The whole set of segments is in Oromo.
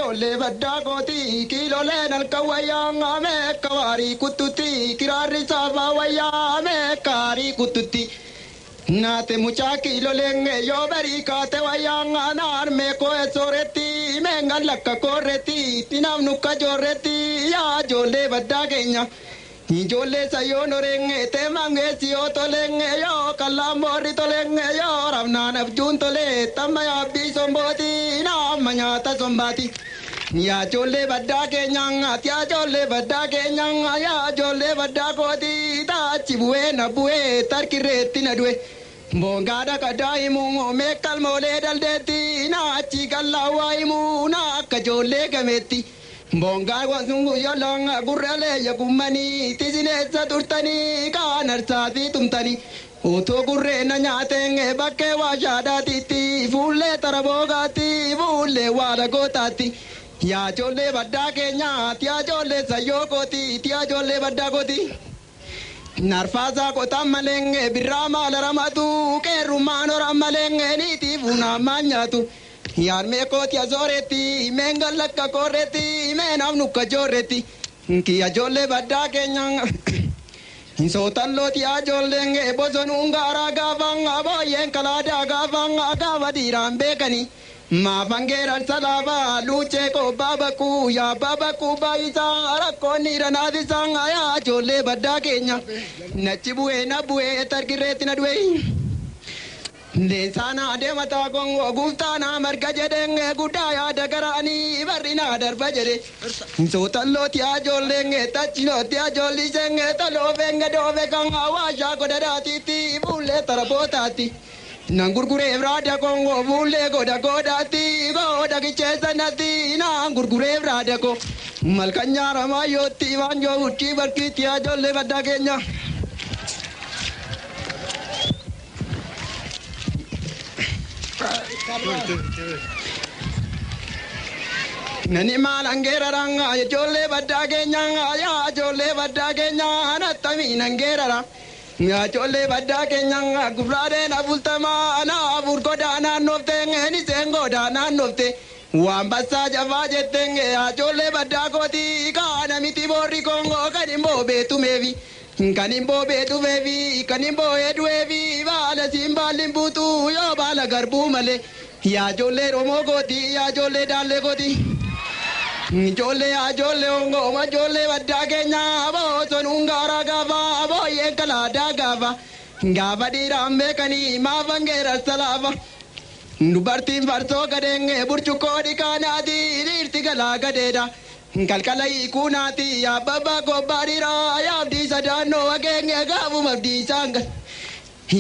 jolle badda koti kilo lenal kawayanga me kawari kututi kirari saba wayame kari kututi nate mucha kilo lenge yo beri kate wayanga nar me ko soreti me ngalaka koreti tinam nuka joreti ya jolle badda kenya jolle sayo norenge te mange sio tolenge yo kalamori tolenge yo ramnana jun tole tamaya bisomboti na manyata sombati ya jolle badda kenya ya jolle badda kenya ya jolle badda koti ta chibue na bue tarkireti na due bongada kadaimu me kalmole daldeti na chigallawaimu na kajolle gameti bonga wasungu yolanga gurale yakumani tisinesa turtani kanarsati tumtani uto gurre na nyatenge bakke washada titi fulle tarabogati fulle wala gotati ya jolle badda kenya tia jolle sayokoti tia jolle badda koti narfaza kotamalenge birama laramatu kerumano ramalenge niti funa manyatu yar me koti azoreti mengalaka koreti menam nuka joreti ki ajolle badda kenya insotallo ti ajollenge bozon ungara gavanga boyen kalada gavanga gavadiram bekani ma fangera salava luce ko babaku ya babaku baisa arakoni ranadi sanga ya jolle badda kenya nachibuwe nabuwe tarkireti nadwe Desana demata gongo guftana margajedenge gudaya dagarani barina darbajere sotallo ti ajollenge tachino ti ajollisenge talo venga dove kanga washa godati ti bulle tarapotati nangurgure vrada gongo bulle godati goda kichesanati nangurgure vrada ko malkanyara mayoti vanjo utti barki ti ajolle badda kenya nani malangera ranga jolle badda kenya ya jolle badda kenya natami nangera ya jolle badda kenya gubrade na bultama na burgoda na nofte ni sengo da na nofte wambasa javaje tenge ya jolle badda koti kana miti borri kongo kanimbo betumevi kanimbo betumevi kanimbo edwevi bala simba limbutu yo bala garbu male ya jolle romo goti ya jolle dalle goti jolle ya jolle ongo ma jolle badda kenya abo sonungara gava abo yekala da gava dirambe kani ma vangera salava dubartin farso gadenge burchuko dikanadi irti gala gadeda kalkalai kunati ya baba ko barira ya abdi sadano agenge gavu mabdi sanga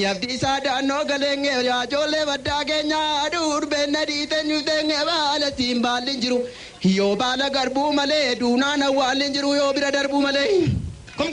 ya abdi sadano galenge ya jolle badda kenya dur benadi tenyutenge bala simbalinjiru yo bala garbu male duna na walinjiru yo bira darbu male kom